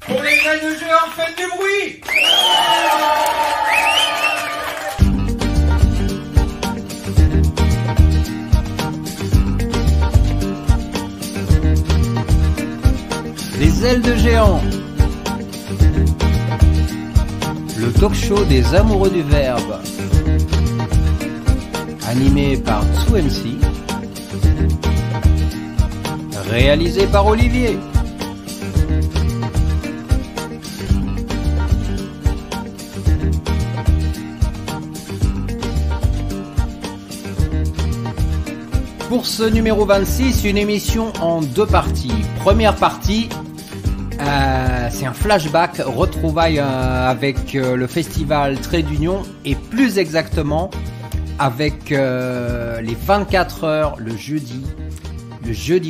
Pour les graines de géant, faites du bruit! Les ailes de géant. Le talk show des amoureux du verbe. Animé par Tsu MC. Réalisé par Olivier. Pour ce numéro 26, une émission en deux parties. Première partie, c'est un flashback, retrouvailles avec le festival Trait d'Union et plus exactement avec les 24 heures le jeudi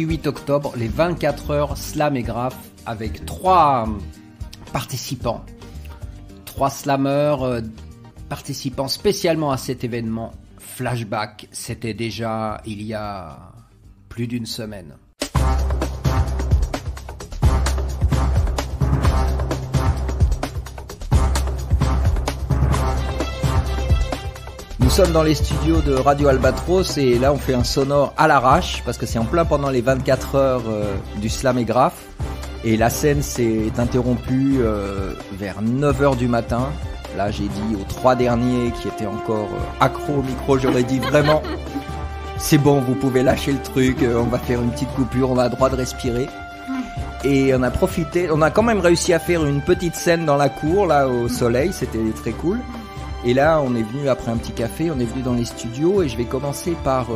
8 octobre, les 24 heures Slam et Graph avec trois participants, trois slammeurs participant spécialement à cet événement. Flashback, c'était déjà il y a plus d'une semaine. Nous sommes dans les studios de Radio Albatros et là on fait un sonore à l'arrache parce que c'est en plein pendant les 24 heures du Slam et Graph et la scène s'est interrompue vers 9h du matin. Là, j'ai dit aux trois derniers qui étaient encore accros au micro, j'aurais dit vraiment, c'est bon, vous pouvez lâcher le truc, on va faire une petite coupure, on a le droit de respirer. Et on a profité, on a quand même réussi à faire une petite scène dans la cour, là, au soleil, c'était très cool. Et là, on est venu après un petit café, on est venu dans les studios et je vais commencer par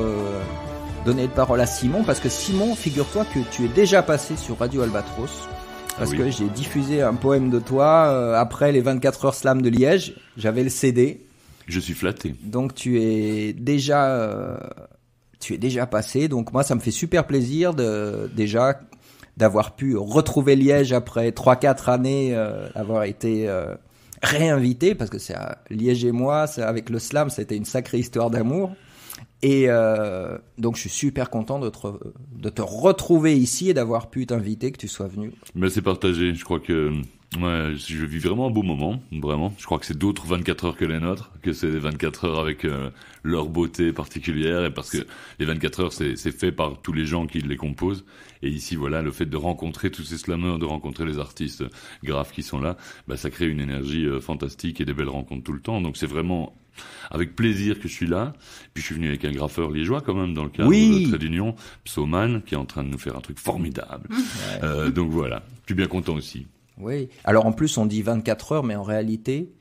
donner la parole à Simon, parce que Simon, figure-toi que tu es déjà passé sur Radio Albatros. Parce que j'ai diffusé un poème de toi après les 24 heures slam de Liège. J'avais le CD. Je suis flatté. Donc tu es déjà passé. Donc moi, ça me fait super plaisir d'avoir pu retrouver Liège après 3-4 années, avoir été réinvité. Parce que c'est Liège et moi, avec le slam, c'était une sacrée histoire d'amour. Et donc je suis super content de te retrouver ici et d'avoir pu t'inviter, que tu sois venu. Mais c'est partagé, je crois que je vis vraiment un beau moment, vraiment. Je crois que c'est d'autres 24 heures que les nôtres, que c'est des 24 heures avec leur beauté particulière, et parce que les 24 heures c'est fait par tous les gens qui les composent. Et ici voilà, le fait de rencontrer tous ces slammeurs, de rencontrer les artistes graves qui sont là, bah ça crée une énergie fantastique et des belles rencontres tout le temps. Donc c'est vraiment avec plaisir que je suis là. Puis je suis venu avec un graffeur liégeois quand même dans le cadre de Trait d'Union, Psoman, qui est en train de nous faire un truc formidable. Ouais. Donc voilà, je suis bien content aussi. Oui, alors en plus on dit 24 heures, mais en réalité,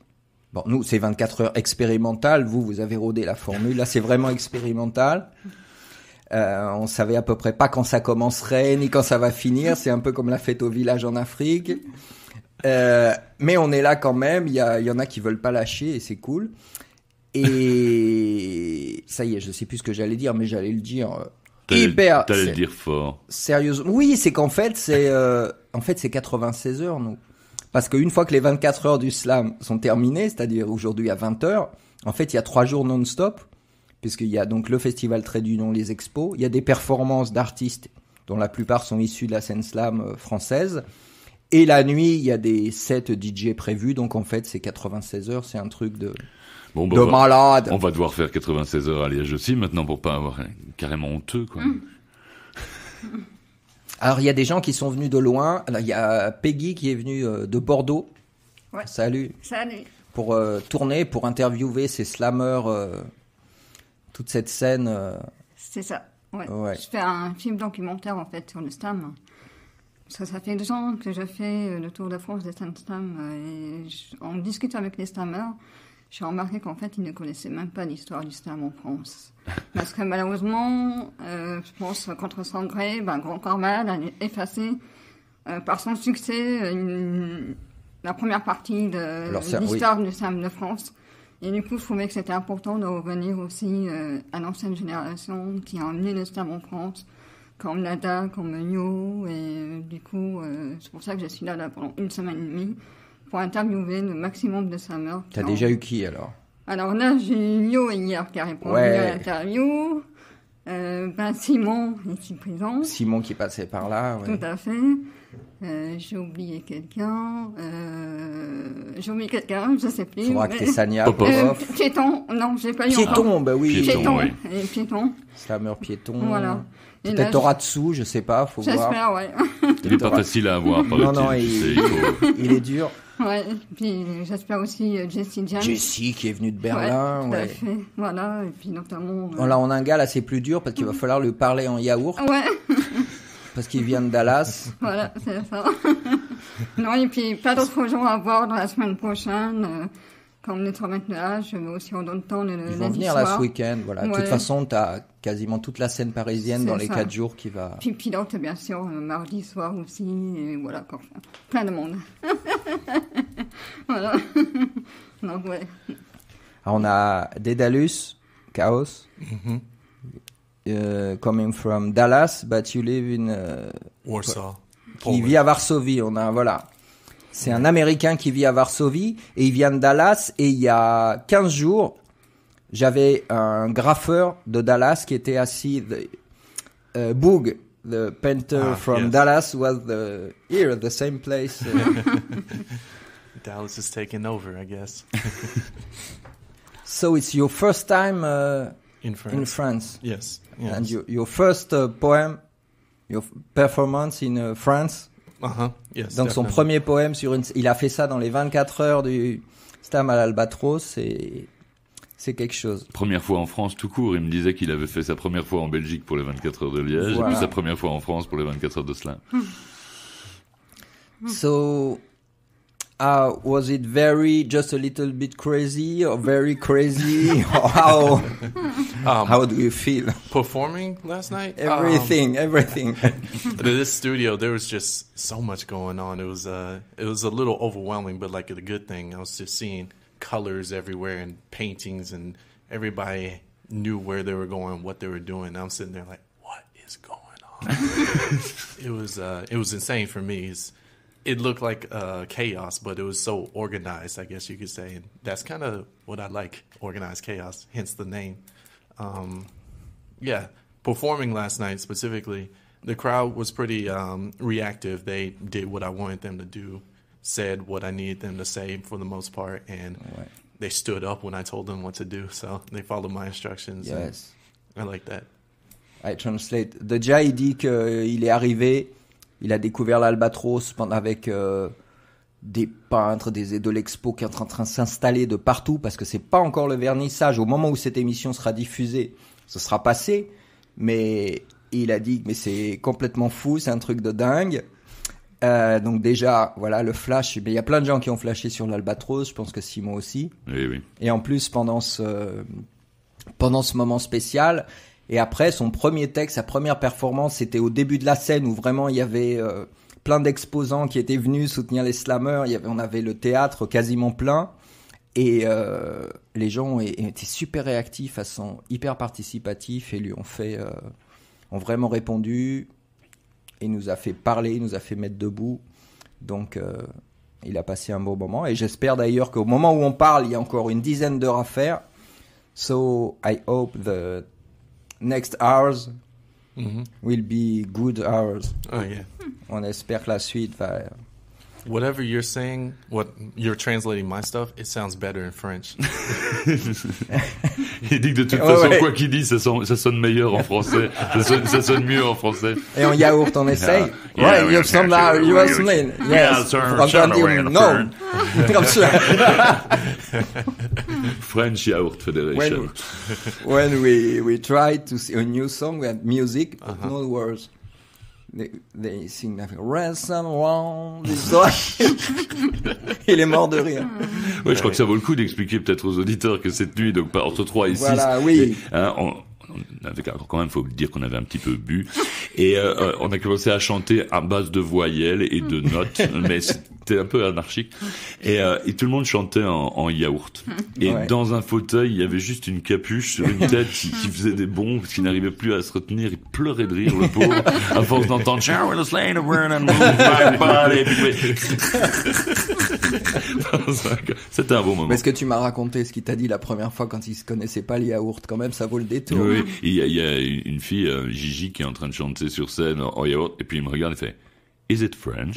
bon, nous c'est 24 heures expérimentales, vous avez rodé la formule, là c'est vraiment expérimental. On savait à peu près pas quand ça commencerait, ni quand ça va finir, c'est un peu comme la fête au village en Afrique. Mais on est là quand même, il y en a qui veulent pas lâcher et c'est cool. Et ça y est, je sais plus ce que j'allais dire, mais j'allais le dire hyper. T'allais le dire fort. Sérieusement, oui, c'est qu'en fait c'est 96 heures nous, parce qu'une fois que les 24 heures du slam sont terminées, c'est-à-dire aujourd'hui à 20 heures, en fait il y a 3 jours non-stop, puisqu'il y a donc le festival Trait d'Union, les expos, il y a des performances d'artistes dont la plupart sont issus de la scène slam française. Et la nuit, il y a des sets DJ prévus, donc en fait, c'est 96 heures, c'est un truc de malade. On va devoir faire 96 heures à Liège aussi, maintenant, pour pas avoir carrément honteux, quoi. Alors, il y a des gens qui sont venus de loin. Alors, il y a Peggy qui est venue de Bordeaux. Ouais. Salut. Salut. Pour tourner, pour interviewer ces slammeurs, toute cette scène. C'est ça, ouais. Ouais. Je fais un film documentaire, en fait, sur le slam. Ça fait 2 ans que je fais le tour de France des slam, et en discutant avec les slammeurs, j'ai remarqué qu'en fait, ils ne connaissaient même pas l'histoire du slam en France. Parce que malheureusement, je pense qu'entre Sangré, Grand Corps Malade a effacé par son succès la première partie de l'histoire du slam de France. Et du coup, je trouvais que c'était important de revenir aussi à l'ancienne génération qui a emmené le slam en France, comme Nada, comme Yo, et du coup, c'est pour ça que je suis là pendant 1 semaine et demie, pour interviewer le maximum de slammeurs. T'as déjà eu qui alors ? Alors là, j'ai eu Yo hier qui a répondu à l'interview, Simon ici présent. Simon qui passait par là, ouais. Tout à fait. J'ai oublié quelqu'un. Je sais plus. Faudra que t'aies Sania. Piéton, non, j'ai pas eu encore. Piéton, bah oui. Piéton, oui. Et piéton. Slammer piéton. Voilà. Et Peut-être là, Toratsu, je sais pas, faut voir. j'espère, ouais. Il est pas facile à avoir par Non, le non, titre, il est dur. Ouais, puis j'espère aussi Jessie James. Jessie qui est venue de Berlin. Ouais, tout à Ouais. fait. Voilà, et puis notamment... Là, on a un gars là, c'est plus dur parce qu'il va falloir lui parler en yaourt Ouais, parce qu'il vient de Dallas. voilà, c'est ça. Non, et puis pas d'autres gens à voir dans la semaine prochaine. Comme les 3 mètres de H, mais aussi en d'autres temps le Ils vont lundi venir soir. là ce week-end. Voilà. De Ouais. toute façon, t'as quasiment toute la scène parisienne C'est dans les ça. 4 jours qui va. Puis pilote, bien sûr, mardi soir aussi, et voilà, quoi. Plein de monde. Voilà. Donc, ouais. Alors, on a Daedalus, Chaos, coming from Dallas, but you live in. Warsaw. Qui Poland. vit à Varsovie. On a, voilà. C'est un Américain qui vit à Varsovie et il vient de Dallas et il y a 15 jours, j'avais un graffeur de Dallas qui était assis, Boog, the painter from yes. Dallas was here at the same place. Dallas is taking over, I guess. So it's your first time In France. in France. Yes. And Yes. your first poem, your performance in France. Uh-huh. Yes. Donc son definitely. premier poème il a fait ça dans les 24 heures du Slam à l'Albatros et c'est quelque chose. Première fois en France tout court, il me disait qu'il avait fait sa première fois en Belgique pour les 24 heures de Liège, Voilà. et puis sa première fois en France pour les 24 heures de Slam. So, was it just a little bit crazy or very crazy? Or how do you feel? Performing last night? Everything. This studio, there was just so much going on. It was a little overwhelming, but like a good thing. I was just seeing colors everywhere and paintings, and everybody knew where they were going, what they were doing. I'm sitting there like, what is going on? It was insane for me. It looked like chaos, but it was so organized, I guess you could say. And that's kind of what I like, organized chaos, hence the name. Yeah, performing last night specifically, the crowd was pretty reactive. They did what I wanted them to do, said what I needed them to say for the most part, and they stood up when I told them what to do. So they followed my instructions. Yes. I like that. I translate. Déjà, il dit qu'il est arrivé, il a découvert l'Albatros avec des peintres, de l'expo qui est en train de s'installer de partout parce que c'est pas encore le vernissage. Au moment où cette émission sera diffusée, ce sera passé. Mais il a dit mais c'est complètement fou, c'est un truc de dingue. Donc déjà, voilà le flash. Il y a plein de gens qui ont flashé sur l'Albatros. Je pense que Simon aussi. Oui, oui. Et en plus pendant ce moment spécial. Et après, son premier texte, sa première performance, c'était au début de la scène où vraiment il y avait plein d'exposants qui étaient venus soutenir les slammers. On avait le théâtre quasiment plein. Et les gens étaient super réactifs, sont hyper participatifs et lui ont vraiment répondu. Il nous a fait parler, il nous a fait mettre debout. Donc, il a passé un bon moment. Et j'espère d'ailleurs qu'au moment où on parle, il y a encore une dizaine d'heures à faire. So, I hope the next hours will be good hours. Oh, yeah. On espère que la suite va... Whatever you're saying, what you're translating my stuff, it sounds better in French. Il dit que de toute façon, ouais. quoi qu'il dise, ça sonne meilleur en français. Ça sonne mieux en français. Et en yaourt, on essaye. Yeah, Ouais, you some là, you are smelling. Yes. No. Comme ça. French Yaourt Federation. When we tried to see a new song, we had music, but no words. They sing nothing. Ransom round this door. Il est mort de rire. Ouais, je crois que ça vaut le coup d'expliquer peut-être aux auditeurs que cette nuit, donc entre 3 et 6, Voilà, oui. on avait quand même, faut dire qu'on avait un petit peu bu, et on a commencé à chanter à base de voyelles et de notes, mais c'était un peu anarchique, et tout le monde chantait en yaourt. Et Ouais. dans un fauteuil, il y avait juste une capuche sur une tête qui faisait des bonds, parce qu'il n'arrivait plus à se retenir, il pleurait de rire, le pauvre, à force d'entendre Shower the slain of burn and move my body. C'était un bon moment. Mais ce que tu m'as raconté, ce qu'il t'a dit la première fois quand il se connaissait pas le yaourt, quand même, ça vaut le détour. Oui, il y a une fille, Gigi, qui est en train de chanter sur scène en yaourt, et puis il me regarde et fait Is it French?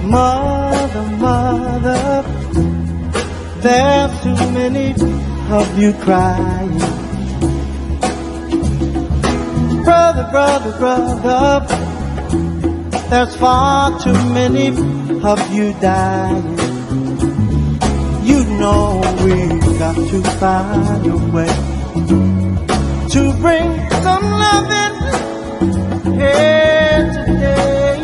Mother, mother, there's too many of you crying. Brother, brother, brother, there's far too many of you dying. You know we've got to find a way to bring some loving here today.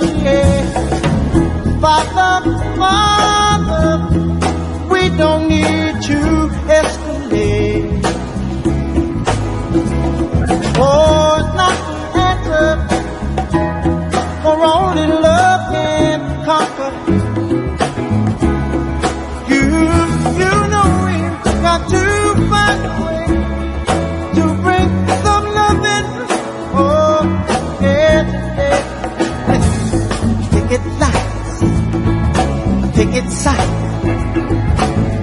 Father, Father, we don't need to escalate. Oh, it's not the answer, for only love can conquer. You know we've got to find a way to bring some loving. Oh, yeah, take it light. Take it sight,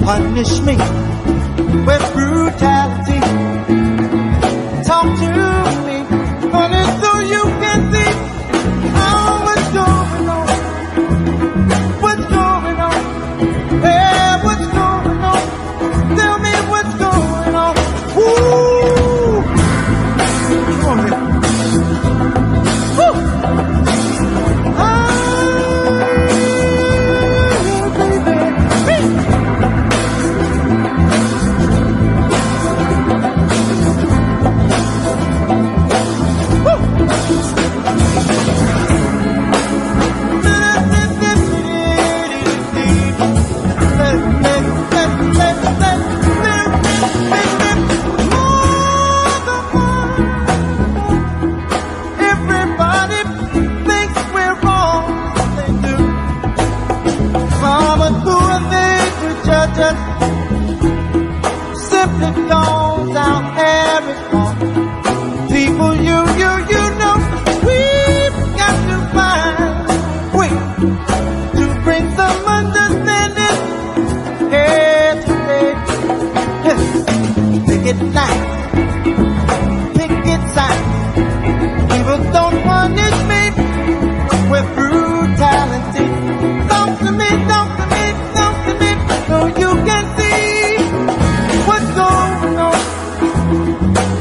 punish me with brutality. Talk to me, honey, so you can see what's going on. What's going on? Yeah, what's going on? Tell me what's going on. Woo! Come on, man. Woo! Simply goes out every fall. People, you know, we've got to find a way to bring some understanding here today. Pick it light, pick it side. People don't punish me with brutality. Talk to me, talk to me, talk to me, so you can see what's going on.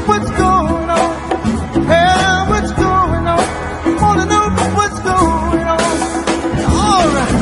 What's going on? Yeah, what's going on? I wanna know what's going on. All right.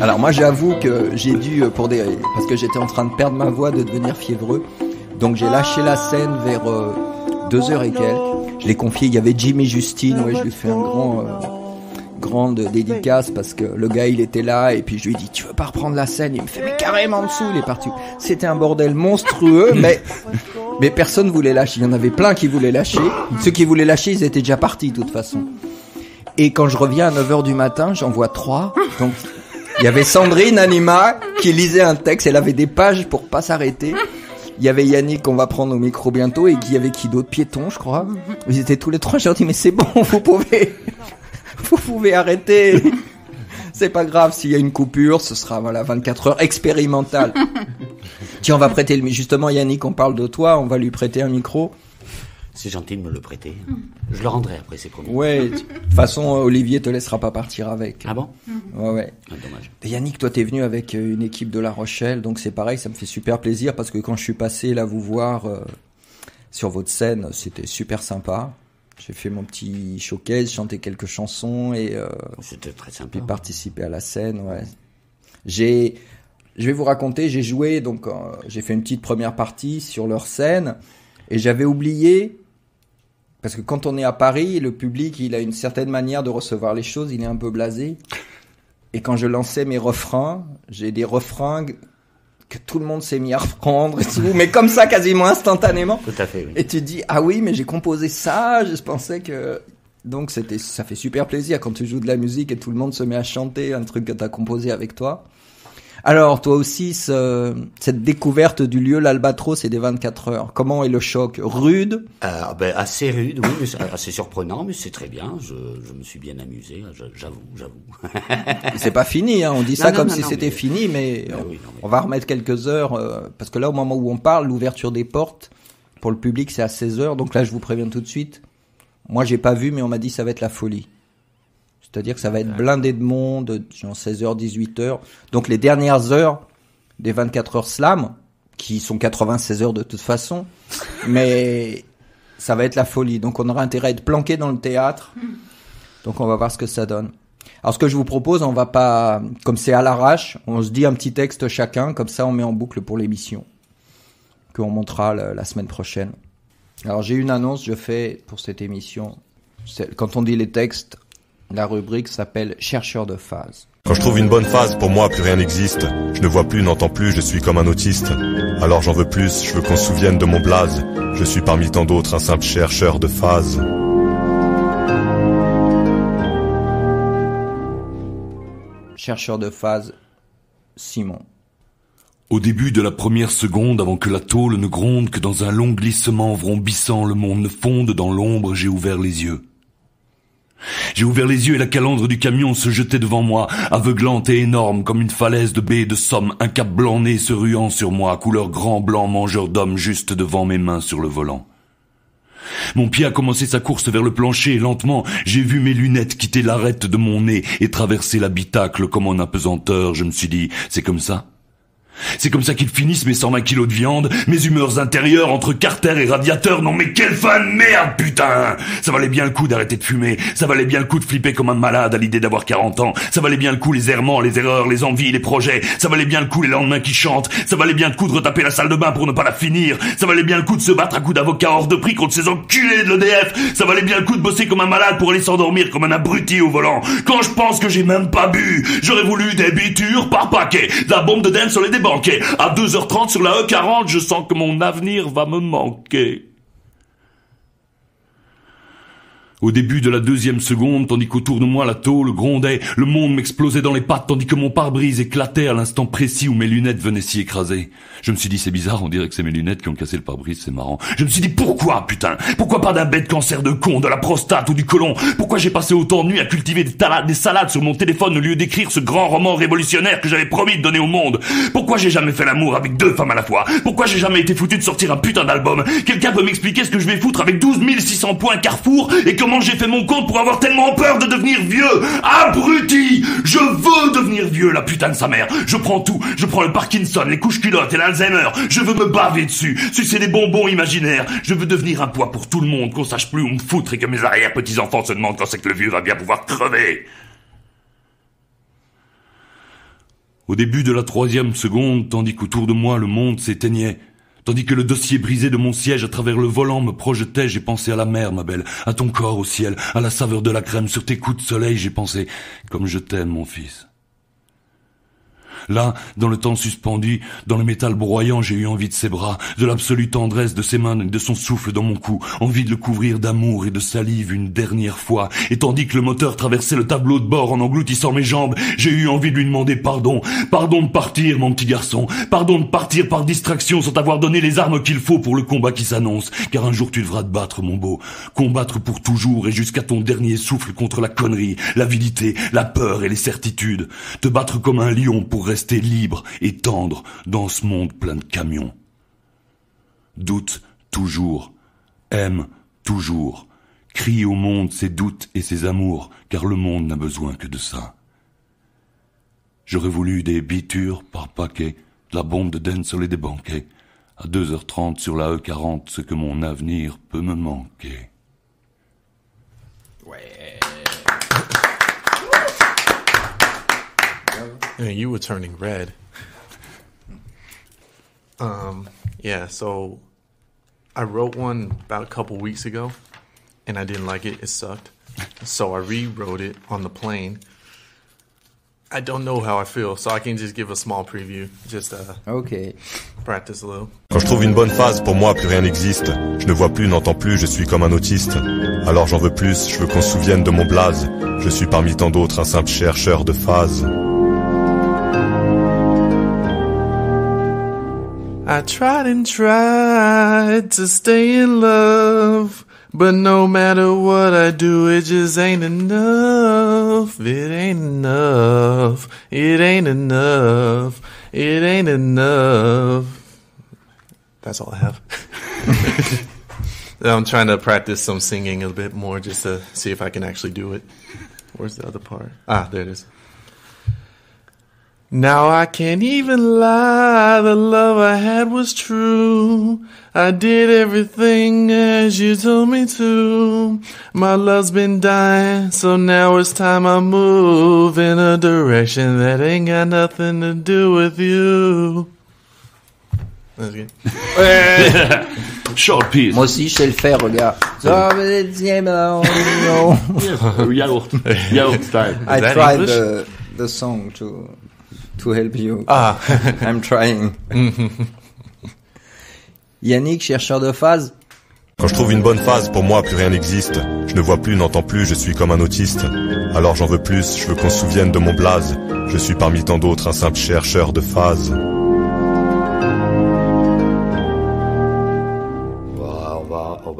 Alors moi j'avoue que j'ai dû, parce que j'étais en train de perdre ma voix, de devenir fiévreux, donc j'ai lâché la scène vers 2h et quelques. Je l'ai confié, il y avait Jimmy Justine, ouais, je lui fais un grande dédicace parce que le gars il était là et puis je lui ai dit tu veux pas reprendre la scène, il me fait mais carrément en dessous, il est parti. C'était un bordel monstrueux, mais personne voulait lâcher, il y en avait plein qui voulaient lâcher, ceux qui voulaient lâcher ils étaient déjà partis de toute façon. Et quand je reviens à 9h du matin, j'en vois 3, donc il y avait Sandrine Anima qui lisait un texte, elle avait des pages pour pas s'arrêter. Il y avait Yannick qu'on va prendre au micro bientôt et il y avait qui d'autre, Piéton je crois. Ils étaient tous les trois, j'ai dit mais c'est bon, vous pouvez arrêter. C'est pas grave s'il y a une coupure, ce sera 24 heures expérimentale. Tiens, on va prêter justement Yannick, on parle de toi, on va lui prêter un micro. C'est gentil de me le prêter. Je le rendrai après, c'est promis. Ouais, de toute façon, Olivier te laissera pas partir avec. Ah bon? Ouais. Ah, dommage. Et Yannick, toi, t'es venu avec une équipe de La Rochelle, donc c'est pareil, ça me fait super plaisir parce que quand je suis passé là vous voir sur votre scène, c'était super sympa. J'ai fait mon petit showcase, chanté quelques chansons et C'était très sympa. puis participé à la scène. Ouais. Je vais vous raconter, j'ai joué, donc j'ai fait une petite première partie sur leur scène et j'avais oublié. Parce que quand on est à Paris, le public, il a une certaine manière de recevoir les choses, il est un peu blasé. Et quand je lançais mes refrains, j'ai des refrains que tout le monde s'est mis à reprendre et tout, mais comme ça, quasiment instantanément. Tout à fait, oui. Et tu te dis, ah oui, mais j'ai composé ça, je pensais que... Donc ça fait super plaisir quand tu joues de la musique et tout le monde se met à chanter un truc que tu as composé avec toi. Alors, toi aussi, cette découverte du lieu, l'Albatros et des 24 heures, comment est le choc? Rude? Assez rude, oui, mais assez surprenant, mais c'est très bien. Je me suis bien amusé, j'avoue. C'est pas fini, hein. On dit ça comme si c'était fini, mais on va remettre quelques heures, parce que là, au moment où on parle, l'ouverture des portes, pour le public, c'est à 16 heures, donc là, je vous préviens tout de suite. Moi, j'ai pas vu, mais on m'a dit que ça va être la folie. C'est-à-dire que ça va être blindé de monde, genre 16h, 18h. Donc les dernières heures des 24 heures slam, qui sont 96 heures de toute façon, mais ça va être la folie. Donc on aura intérêt à être planqué dans le théâtre. Donc on va voir ce que ça donne. Alors ce que je vous propose, on va pas, comme c'est à l'arrache, on se dit un petit texte chacun, comme ça on met en boucle pour l'émission, qu'on montera la semaine prochaine. Alors j'ai une annonce, je fais pour cette émission. Quand on dit les textes, la rubrique s'appelle « Chercheur de phase ». Quand je trouve une bonne phase, pour moi, plus rien n'existe. Je ne vois plus, n'entends plus, je suis comme un autiste. Alors j'en veux plus, je veux qu'on se souvienne de mon blaze. Je suis parmi tant d'autres un simple chercheur de phase. Chercheur de phase, Simon. Au début de la première seconde, avant que la tôle ne gronde, que dans un long glissement vrombissant le monde ne fonde dans l'ombre, j'ai ouvert les yeux. J'ai ouvert les yeux et la calandre du camion se jetait devant moi, aveuglante et énorme comme une falaise de baie de Somme, un cap blanc-né se ruant sur moi, couleur grand blanc mangeur d'hommes juste devant mes mains sur le volant. Mon pied a commencé sa course vers le plancher et lentement, j'ai vu mes lunettes quitter l'arête de mon nez et traverser l'habitacle comme en apesanteur. Je me suis dit, c'est comme ça ? C'est comme ça qu'ils finissent mes 120 kilos de viande, mes humeurs intérieures entre carter et radiateur. Non mais quelle fin de merde, putain! Ça valait bien le coup d'arrêter de fumer, ça valait bien le coup de flipper comme un malade à l'idée d'avoir 40 ans, ça valait bien le coup les errements, les erreurs, les envies, les projets, ça valait bien le coup les lendemains qui chantent, ça valait bien le coup de retaper la salle de bain pour ne pas la finir, ça valait bien le coup de se battre à coups d'avocat hors de prix contre ces enculés de l'EDF, ça valait bien le coup de bosser comme un malade pour aller s'endormir comme un abruti au volant. Quand je pense que j'ai même pas bu, j'aurais voulu des bitures par paquet, de la bombe de dance sur les débanqués. À 2h30 sur la E40, je sens que mon avenir va me manquer. Au début de la deuxième seconde, tandis qu'autour de moi la tôle grondait, le monde m'explosait dans les pattes, tandis que mon pare-brise éclatait à l'instant précis où mes lunettes venaient s'y écraser. Je me suis dit, c'est bizarre, on dirait que c'est mes lunettes qui ont cassé le pare-brise, c'est marrant. Je me suis dit, pourquoi, putain? Pourquoi pas d'un bête cancer de con, de la prostate ou du côlon? Pourquoi j'ai passé autant de nuits à cultiver des salades sur mon téléphone au lieu d'écrire ce grand roman révolutionnaire que j'avais promis de donner au monde? Pourquoi j'ai jamais fait l'amour avec 2 femmes à la fois? Pourquoi j'ai jamais été foutu de sortir un putain d'album? Quelqu'un peut m'expliquer ce que je vais foutre avec 12 600 points Carrefour et comment j'ai fait mon compte pour avoir tellement peur de devenir vieux? Abruti! Je veux devenir vieux, la putain de sa mère. Je prends tout. Je prends le Parkinson, les couches culottes et l'Alzheimer. Je veux me baver dessus, sucer des bonbons imaginaires. Je veux devenir un poids pour tout le monde, qu'on sache plus où me foutre et que mes arrière-petits-enfants se demandent quand c'est que le vieux va bien pouvoir crever. Au début de la 3e seconde, tandis qu'autour de moi le monde s'éteignait, tandis que le dossier brisé de mon siège à travers le volant me projetait, j'ai pensé à la mer, ma belle, à ton corps au ciel, à la saveur de la crème sur tes coups de soleil, j'ai pensé, comme je t'aime, mon fils. Là, dans le temps suspendu, dans le métal broyant, j'ai eu envie de ses bras, de l'absolue tendresse de ses mains et de son souffle dans mon cou, envie de le couvrir d'amour et de salive une dernière fois. Et tandis que le moteur traversait le tableau de bord en engloutissant mes jambes, j'ai eu envie de lui demander pardon. Pardon de partir, mon petit garçon. Pardon de partir par distraction sans t'avoir donné les armes qu'il faut pour le combat qui s'annonce. Car un jour tu devras te battre, mon beau. Combattre pour toujours et jusqu'à ton dernier souffle contre la connerie, l'avidité, la peur et les certitudes. Te battre comme un lion pour rester libre et tendre dans ce monde plein de camions. Doute toujours, aime toujours. Crie au monde ses doutes et ses amours, car le monde n'a besoin que de ça. J'aurais voulu des bitures par paquet, de la bombe de Denzel et des banquets. À 2h30 sur la E40, ce que mon avenir peut me manquer. Yeah, you were turning red. Yeah, so I wrote one about a couple weeks ago, and I didn't like it. It sucked. So I rewrote it on the plane. I don't know how I feel, so I can just give a small preview, just Ok. practice a little. Quand je trouve une bonne phase, pour moi plus rien n'existe. Je ne vois plus, n'entends plus, je suis comme un autiste. Alors j'en veux plus, je veux qu'on se souvienne de mon blaze. Je suis parmi tant d'autres un simple chercheur de phases. I tried and tried to stay in love, but no matter what I do, it just ain't enough. It ain't enough. It ain't enough. It ain't enough. That's all I have. I'm trying to practice some singing a bit more just to see if I can actually do it. Where's the other part? Ah, there it is. Now I can't even lie, the love I had was true. I did everything as you told me to. My love's been dying, so now it's time I move in a direction that ain't got nothing to do with you. That's good. Short piece. Moi aussi, je sais le faire, regarde. Yaourt style. I that tried English? the song to help you. Ah. I'm trying. Yannick, chercheur de phase. Quand je trouve une bonne phase, pour moi plus rien n'existe. Je ne vois plus, n'entends plus, je suis comme un autiste. Alors j'en veux plus, je veux qu'on se souvienne de mon blaze. Je suis parmi tant d'autres un simple chercheur de phases.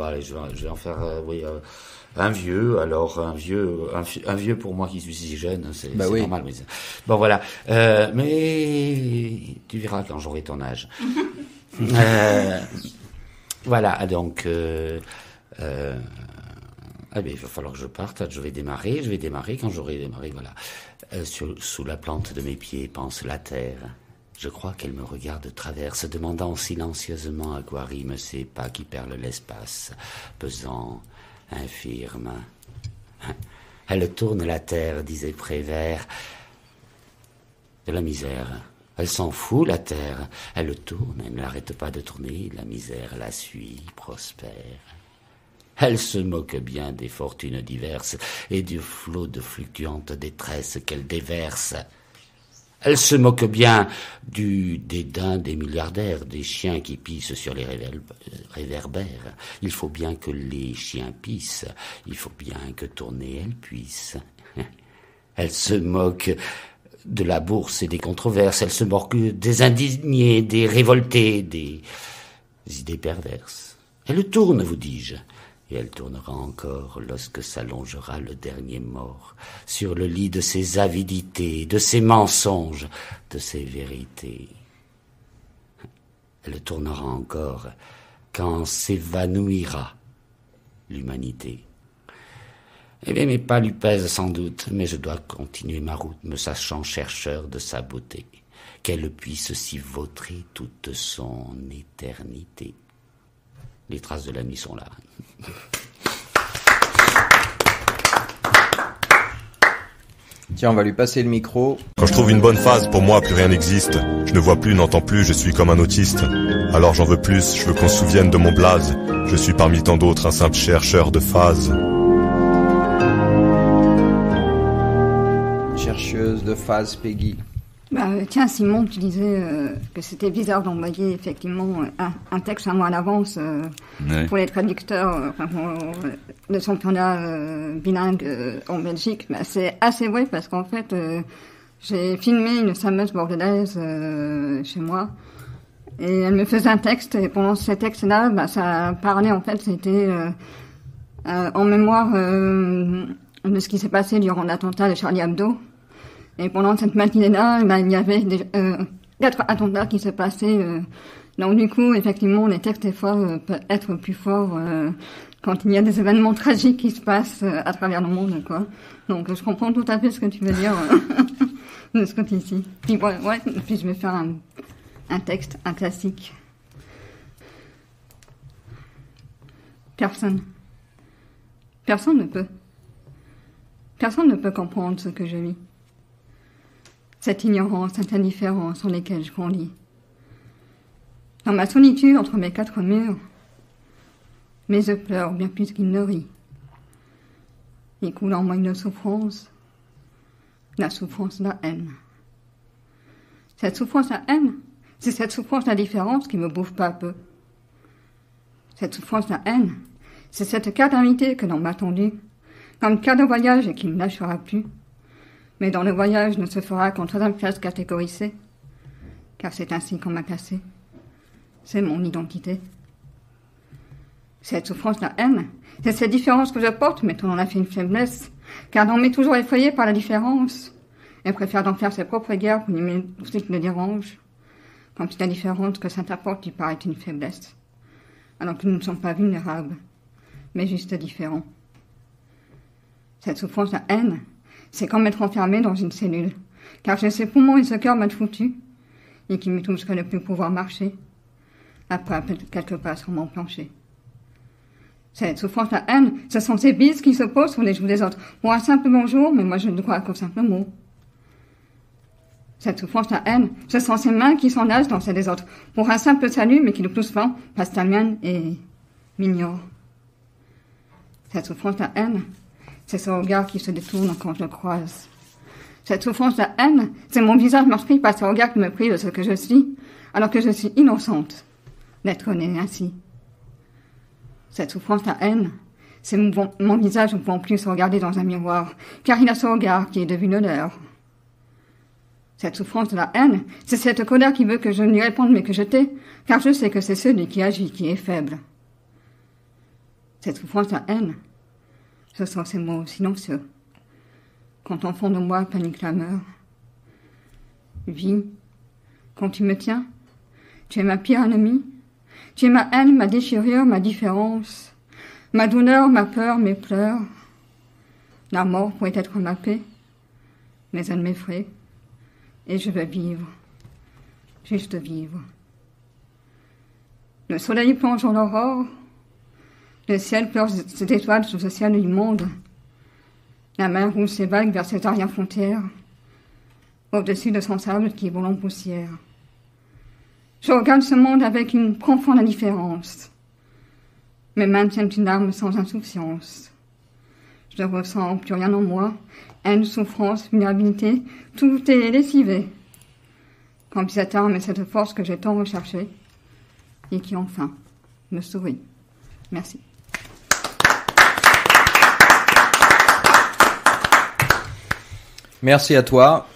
Allez, je vais en faire un vieux. Alors un vieux pour moi qui suis si jeune, c'est oui. normal. Mais bon voilà, mais tu verras quand j'aurai ton âge. Voilà, donc il va falloir que je parte. Je vais démarrer quand j'aurai démarré. Voilà, sous la plante de mes pieds pense la terre. Je crois qu'elle me regarde de travers, se demandant silencieusement à quoi riment ces pas qui perlent l'espace, pesant, infirme. Elle tourne la terre, disait Prévert. De la misère. Elle s'en fout, la terre. Elle tourne, elle n'arrête pas de tourner, la misère la suit, prospère. Elle se moque bien des fortunes diverses et du flot de fluctuantes détresses qu'elle déverse. Elle se moque bien du dédain des milliardaires, des chiens qui pissent sur les réverbères. Il faut bien que les chiens pissent, il faut bien que tourner elle puisse. Elle se moque de la bourse et des controverses, elle se moque des indignés, des révoltés, des idées perverses. Elle tourne, vous dis-je. Et elle tournera encore lorsque s'allongera le dernier mort sur le lit de ses avidités, de ses mensonges, de ses vérités. Elle tournera encore quand s'évanouira l'humanité. Eh bien, mes pas lui pèsent sans doute, mais je dois continuer ma route, me sachant chercheur de sa beauté, qu'elle puisse s'y vautrer toute son éternité. Les traces de la nuit sont là. Tiens, on va lui passer le micro. Quand je trouve une bonne phase, pour moi plus rien n'existe. Je ne vois plus, n'entends plus, je suis comme un autiste. Alors j'en veux plus, je veux qu'on se souvienne de mon blaze. Je suis parmi tant d'autres un simple chercheur de phases. Chercheuse de phase, Peggy. Tiens, Simon, tu disais que c'était bizarre d'envoyer effectivement un texte un mois à l'avance pour les traducteurs pour le championnat bilingue en Belgique. C'est assez vrai parce qu'en fait, j'ai filmé une slameuse bordelaise chez moi et elle me faisait un texte et pendant ce texte-là, ça parlait en fait, c'était en mémoire de ce qui s'est passé durant l'attentat de Charlie Hebdo. Et pendant cette matinée-là, il y avait 4 attentats qui se passaient. Donc du coup, effectivement, les textes des fois peuvent être plus forts quand il y a des événements tragiques qui se passent à travers le monde, quoi. Donc je comprends tout à fait ce que tu veux dire de ce côté-ci. Puis puis je vais faire un texte, un classique. Personne ne peut. Personne ne peut comprendre ce que je vis. Cette ignorance, cette indifférence sur lesquelles je grandis. Dans ma solitude entre mes 4 murs, mes yeux pleurent bien plus qu'ils ne rient. Il coule en moi une souffrance, la souffrance de la haine. Cette souffrance de la haine, c'est cette souffrance de la différence qui me bouffe pas à peu. Cette souffrance de la haine, c'est cette cadavérité que l'on m'a tendue, comme cas de voyage et qui ne lâchera plus. Mais dans le voyage ne se fera qu'en 3e classe catégorisée, car c'est ainsi qu'on m'a cassé. C'est mon identité. Cette souffrance de la haine, c'est cette différence que je porte, mais on en a fait une faiblesse, car l'on m'est toujours effrayé par la différence, et préfère d'en faire ses propres guerres pour lui ce qui le dérange, comme si la différence que ça t'apporte lui paraît une faiblesse, alors que nous ne sommes pas vulnérables, mais juste différents. Cette souffrance de la haine, c'est comme être enfermé dans une cellule, car j'ai ces poumons et ce cœur mal foutu, et qui me touche jusqu'à ne plus pouvoir marcher, après quelques pas sur mon plancher. Cette souffrance de la haine, ce sont ces bises qui se posent sur les joues des autres, pour un simple bonjour, mais moi je ne crois qu'au simple mot. Cette souffrance de la haine, ce sont ces mains qui s'enlacent dans celles des autres, pour un simple salut, mais qui le plus souvent passe la mienne et m'ignore. Cette souffrance de la haine, c'est ce regard qui se détourne quand je le croise. Cette souffrance de la haine, c'est mon visage meurtri par ce regard qui me prive de ce que je suis, alors que je suis innocente d'être née ainsi. Cette souffrance de la haine, c'est mon visage ne pouvant plus se regarder dans un miroir, car il a ce regard qui est devenu le leur. Cette souffrance de la haine, c'est cette colère qui veut que je lui réponde mais que je tais, car je sais que c'est celui qui agit qui est faible. Cette souffrance de la haine, ce sont ces mots silencieux. Quand au fond de moi panique la mort. Vie, quand tu me tiens, tu es ma pire ennemie. Tu es ma haine, ma déchirure, ma différence, ma douleur, ma peur, mes pleurs. La mort pourrait être ma paix, mais elle m'effraie, et je veux vivre, juste vivre. Le soleil plonge dans l'aurore, le ciel pleure ses étoiles sous ce ciel immonde. La mer roule ses vagues vers ses arrière-frontières, au-dessus de son sable qui vole en poussière. Je regarde ce monde avec une profonde indifférence. Mes mains tiennent une arme sans insouciance. Je ne ressens plus rien en moi, haine, souffrance, vulnérabilité, tout est lessivé. Comme si cette arme est cette force que j'ai tant recherchée, et qui enfin me sourit. Merci. Merci à toi.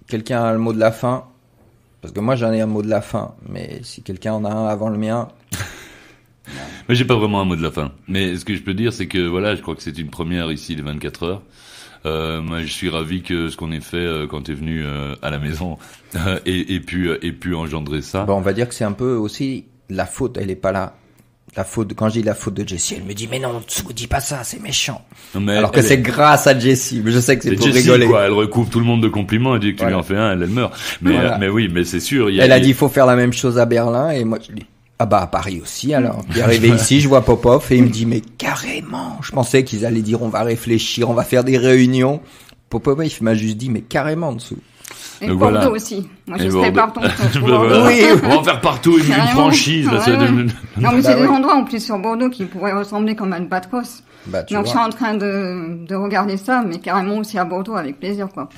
Quelqu'un a le mot de la fin? Parce que moi j'en ai un mot de la fin, mais si quelqu'un en a un avant le mien... Mais j'ai pas vraiment un mot de la fin. Mais ce que je peux dire, c'est que voilà, je crois que c'est une première ici, les 24 heures. Moi, je suis ravi que ce qu'on ait fait quand t'es venu à la maison ait pu engendrer ça. Bon, on va dire que c'est un peu aussi la faute, elle est pas là. La faute, quand je dis la faute de Jessie, elle me dit mais non, dis pas ça, c'est méchant. Mais alors que c'est grâce à Jessie. Je sais que c'est pour Jessie, rigoler. Quoi, elle recouvre tout le monde de compliments, elle dit que tu lui en fais un, elle meurt. Mais voilà. Mais oui, mais c'est sûr. Elle a dit il faut faire la même chose à Berlin et moi je dis ah bah à Paris aussi alors. Puis arrivé ici, je vois Popov et il me dit mais carrément. Je pensais qu'ils allaient dire on va réfléchir, on va faire des réunions. Popov il m'a juste dit mais carrément en dessous. Et donc Bordeaux voilà. Aussi. Moi, je serais partant pour Bordeaux. Oui, on va en faire partout une franchise. Ouais. Non, mais c'est des endroits en plus sur Bordeaux qui pourraient ressembler comme à Albatros. Donc je suis en train de regarder ça, mais carrément aussi à Bordeaux avec plaisir, quoi.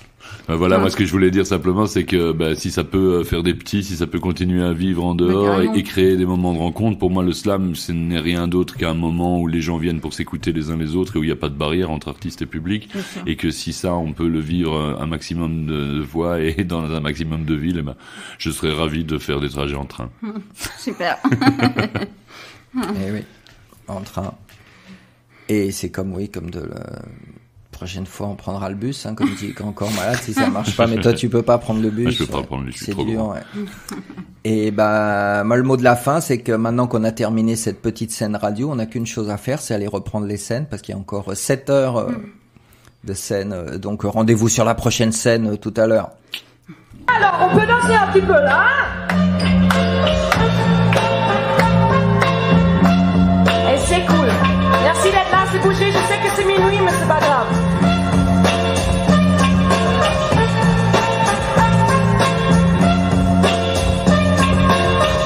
Voilà, moi ce que je voulais dire simplement, c'est que si ça peut faire des petits, si ça peut continuer à vivre en dehors et créer des moments de rencontre, pour moi le slam, ce n'est rien d'autre qu'un moment où les gens viennent pour s'écouter les uns les autres et où il n'y a pas de barrière entre artistes et public. Et que si ça, on peut le vivre un maximum de fois et dans un maximum de villes, je serais ravi de faire des trajets en train. Super. Et oui, en train. Et c'est comme de le prochaine fois, on prendra le bus, hein, comme dit encore malade, si ça marche pas. Mais toi, tu peux pas prendre le bus. Ah, je peux pas prendre le bus, c'est trop dur, grand. ouais. Et moi, le mot de la fin, c'est que maintenant qu'on a terminé cette petite scène radio, on n'a qu'une chose à faire, c'est aller reprendre les scènes, parce qu'il y a encore 7 heures de scène. Donc, rendez-vous sur la prochaine scène tout à l'heure. Alors, on peut danser un petit peu là, hein? Et c'est cool. Merci d'être là, c'est bougé, je sais que c'est minuit, mais c'est pas grave.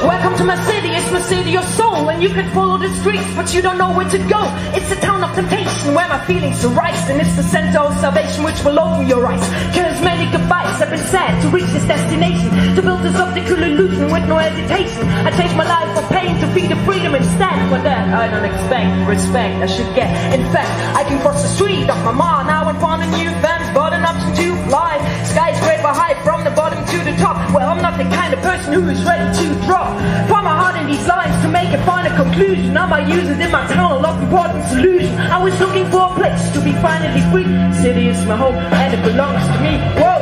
Welcome to my city, it's my city of soul. And you can follow the streets, but you don't know where to go. It's a town of temptation where my feelings arise. And it's the center of salvation which will open your eyes. Cause many goodbyes have been said to reach this destination. To build this optical illusion with no hesitation. I changed my life for pain to feed the freedom instead. For that I don't expect respect I should get. In fact, I can cross the street of my mind now and find a new fence, but an option to fly. Skyscraper high from the bottom to the top. Well, I'm not the kind of person who is ready to drop. Find my heart in these lines to make a final conclusion. I might use it in my tunnel of important solution. I was looking for a place to be finally free. City is my home and it belongs to me. Whoa!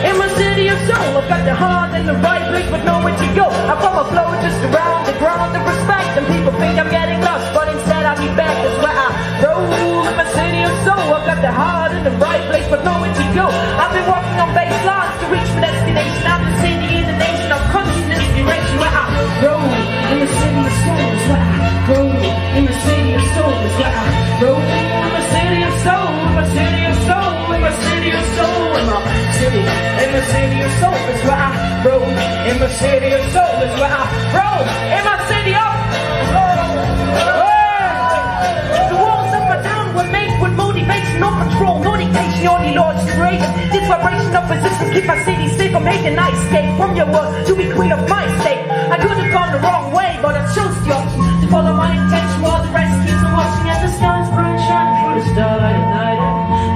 In my city of soul, I've got the heart in the right place, but nowhere to go. I follow my flow just around the ground of respect. And people think I'm getting lost, but instead I'll be back. That's where I roll. In my city of soul, I've got the heart in the right place, but nowhere to go. I've been walking on base lines to reach my destination. I'm the city in the nation of consciousness direction where I roll. In the city of soul is where I roll. In the city of soul is where I roll. In the city of soul, in my city of soul, in my city of soul, in my city. In the city of soul is where I roll. In the city of soul is where I roll. In my city of the walls of my town were made with motivation, no control, no dictation, only Lord's grace. This vibration of resistance keep my city safe. I'm making an escape from your world to be queen of my state. I could have gone the wrong way, but I chose the option to follow my intention while the rest keeps on watching. And the stars bright shine through the starlight at night.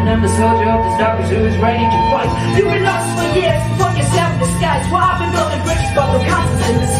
And I'm the soldier of the darkness who is ready to fight. You've been lost for years, for yourself in disguise. Well, I've been building bridges, but no constants in the